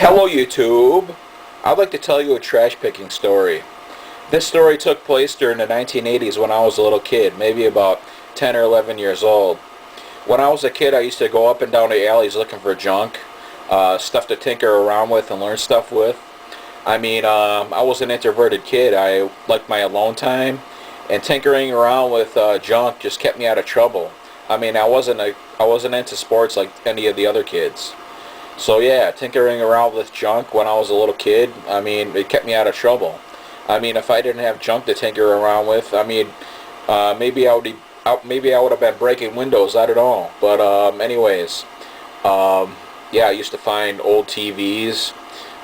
Hello YouTube! I'd like to tell you a trash picking story. This story took place during the 1980s when I was a little kid, maybe about 10 or 11 years old. When I was a kid, I used to go up and down the alleys looking for junk, stuff to tinker around with and learn stuff with. I was an introverted kid. I liked my alone time, and tinkering around with junk just kept me out of trouble. I wasn't into sports like any of the other kids. So yeah, tinkering around with junk when I was a little kid, it kept me out of trouble. If I didn't have junk to tinker around with, maybe I would have been breaking windows. I don't know. But yeah, I used to find old TVs.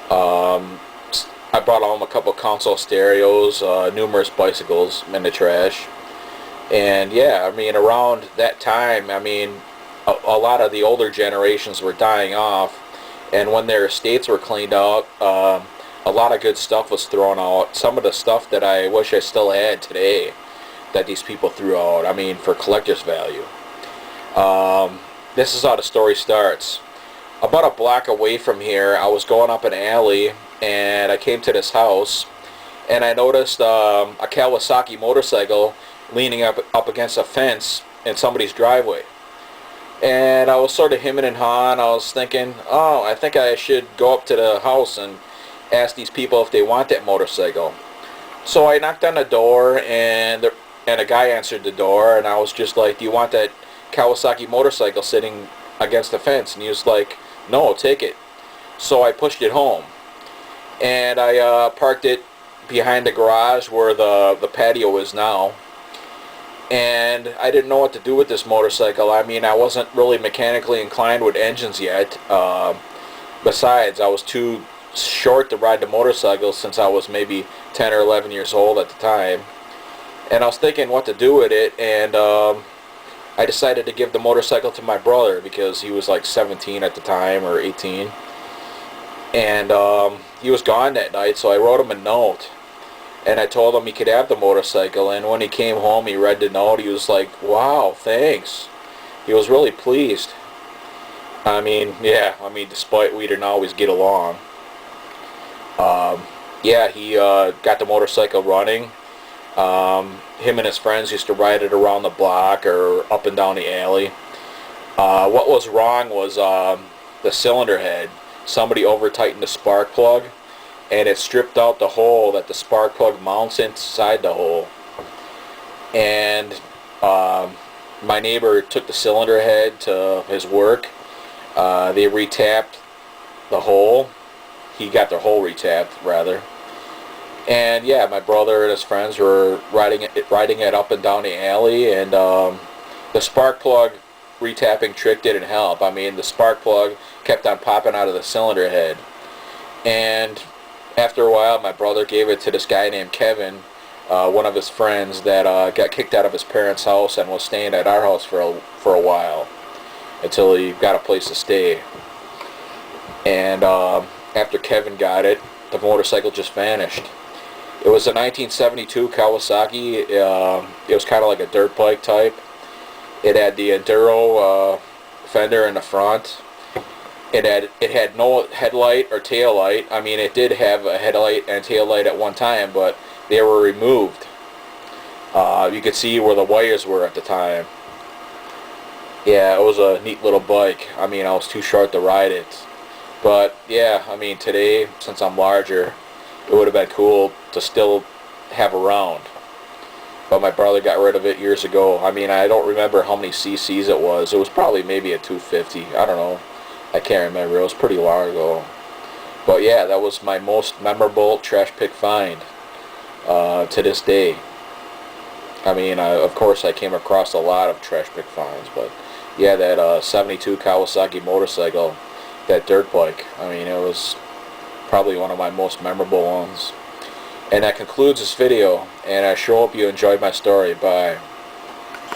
I brought home a couple console stereos, numerous bicycles in the trash. And yeah, around that time, a lot of the older generations were dying off, and when their estates were cleaned out, a lot of good stuff was thrown out. Some of the stuff that I wish I still had today that these people threw out, for collector's value. This is how the story starts. About a block away from here, I was going up an alley, and I came to this house, and I noticed a Kawasaki motorcycle leaning up against a fence in somebody's driveway. And I was sort of hemming and hawing. I was thinking, oh, I think I should go up to the house and ask these people if they want that motorcycle. So I knocked on the door, and a guy answered the door, and I was just like, do you want that Kawasaki motorcycle sitting against the fence? And he was like, no, take it. So I pushed it home, and I parked it behind the garage where the patio is now. And I didn't know what to do with this motorcycle. I wasn't really mechanically inclined with engines yet. Besides, I was too short to ride the motorcycle since I was maybe 10 or 11 years old at the time. And I was thinking what to do with it, and I decided to give the motorcycle to my brother because he was like 17 at the time, or 18. And he was gone that night, so I wrote him a note. And I told him he could have the motorcycle, and when he came home, he read the note. He was like, wow, thanks. He was really pleased. Despite we didn't always get along. Yeah, he got the motorcycle running. Him and his friends used to ride it around the block or up and down the alley. What was wrong was the cylinder head. Somebody over-tightened the spark plug, and it stripped out the hole that the spark plug mounts inside the hole. And my neighbor took the cylinder head to his work. They retapped the hole. He got the hole retapped, rather. And yeah, my brother and his friends were riding it up and down the alley, and the spark plug retapping trick didn't help. The spark plug kept on popping out of the cylinder head. And after a while, my brother gave it to this guy named Kevin, one of his friends that got kicked out of his parents' house and was staying at our house for a while until he got a place to stay. And after Kevin got it, the motorcycle just vanished. It was a 1972 Kawasaki. It was kind of like a dirt bike type. It had the Enduro fender in the front. It had no headlight or tail light. It did have a headlight and tail light at one time, but they were removed. You could see where the wires were at the time. Yeah, it was a neat little bike. I was too short to ride it. But yeah, today, since I'm larger, it would have been cool to still have around. But my brother got rid of it years ago. I don't remember how many cc's it was. It was probably maybe a 250. I don't know. I can't remember. It was pretty long ago. But yeah, that was my most memorable trash pick find to this day. Of course, I came across a lot of trash pick finds, but yeah, that 72 Kawasaki motorcycle, that dirt bike, it was probably one of my most memorable ones. And that concludes this video, and I sure hope you enjoyed my story. Bye.